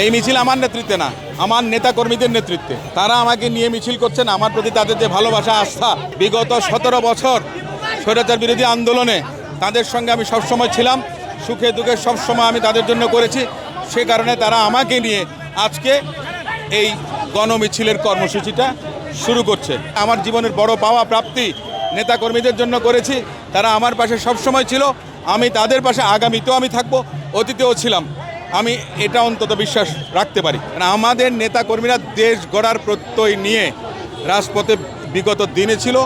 এই মিছিল আমার নেতৃত্বে না, আমার নেতা কর্মীদের নেতৃত্বে। তারা আমাকে নিয়ে মিছিল করছেন। আমার প্রতি তাদের যে ভালোবাসা, আস্থা, বিগত 17 বছর স্বৈরাচার বিরোধী আন্দোলনে তাদের সঙ্গে আমি সবসময় ছিলাম, সুখে দুঃখে সবসময় আমি তাদের জন্য করেছি। সে কারণে তারা আমাকে নিয়ে আজকে এই গণমিছিলের কর্মসূচিটা শুরু করছে। আমার জীবনের বড় পাওয়া প্রাপ্তি নেতা কর্মীদের জন্য করেছি। তারা আমার পাশে সবসময় ছিল, আমি তাদের পাশে আগামীতেও আমি থাকবো, অতীতেও ছিলাম। আমি এটা অন্তত বিশ্বাস রাখতে পারি। আমাদের নেতাকর্মীরা দেশ গড়ার প্রত্যয় নিয়ে রাজপথে বিগত দিনে ছিল,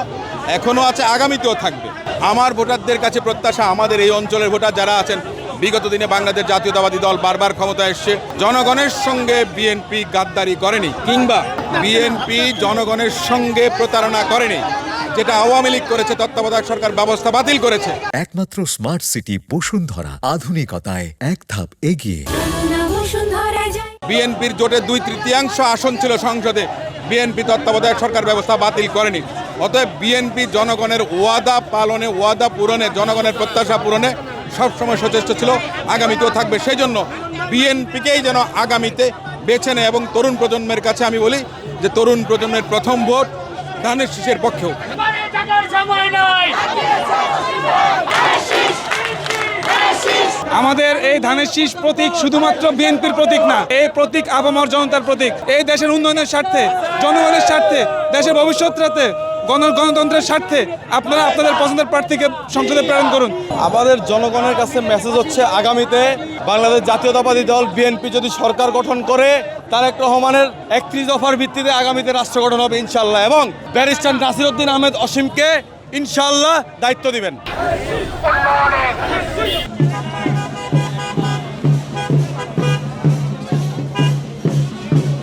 এখনও আছে, আগামীতেও থাকবে। আমার ভোটারদের কাছে প্রত্যাশা, আমাদের এই অঞ্চলের ভোটার যারা আছেন, বিগত দিনে বাংলাদেশ জাতীয়তাবাদী দল বারবার ক্ষমতায় এসছে, জনগণের সঙ্গে বিএনপি গাদ্দারি করেনি, কিংবা বিএনপি জনগণের সঙ্গে প্রতারণা করেনি। যেটা আওয়ামী লীগ করেছে, তত্ত্বাবধায়ক সরকার ব্যবস্থা বাতিল করেছে। একমাত্র স্মার্ট সিটি বসুন্ধরা, আধুনিকতায় এক ধাপ এগিয়ে। বিএনপির জোটে 2/3 আসন ছিল সংসদে, বিএনপি তত্ত্বাবধায়ক সরকার ব্যবস্থা বাতিল করেনি। অতএব বিএনপি জনগণের ওয়াদা পালনে, ওয়াদা পূরণে, জনগণের প্রত্যাশা পূরণে সবসময় সচেষ্ট ছিল, আগামীতেও থাকবে। সেই জন্য বিএনপিকেই যেন আগামীতে বেছে নেয়। এবং তরুণ প্রজন্মের কাছে আমি বলি যে তরুণ প্রজন্মের প্রথম ভোট ধানের শীষের পক্ষেও। আমাদের এই ধানের শীষ প্রতীক শুধুমাত্র বিএনপির প্রতীক না, এই প্রতীক আপামর জনতার প্রতীক। এই দেশের উন্নয়নের স্বার্থে, জনগণের স্বার্থে, দেশের ভবিষ্যৎটাতে, গণতন্ত্রের স্বার্থে আপনারা আপনাদের পছন্দের প্রার্থীকে সংসদে প্রেরণ করুন। আমাদের জনগণের কাছে মেসেজ হচ্ছে, আগামীতে বাংলাদেশ জাতীয়তাবাদী দল বিএনপি যদি সরকার গঠন করে, তারেক রহমানের 31 দফার ভিত্তিতে আগামীতে রাষ্ট্র গঠন হবে ইনশাল্লাহ। এবং ব্যারিস্টার নাসিরউদ্দিন আহমেদ অসীমকে ইনশাল্লাহ দায়িত্ব দিবেন।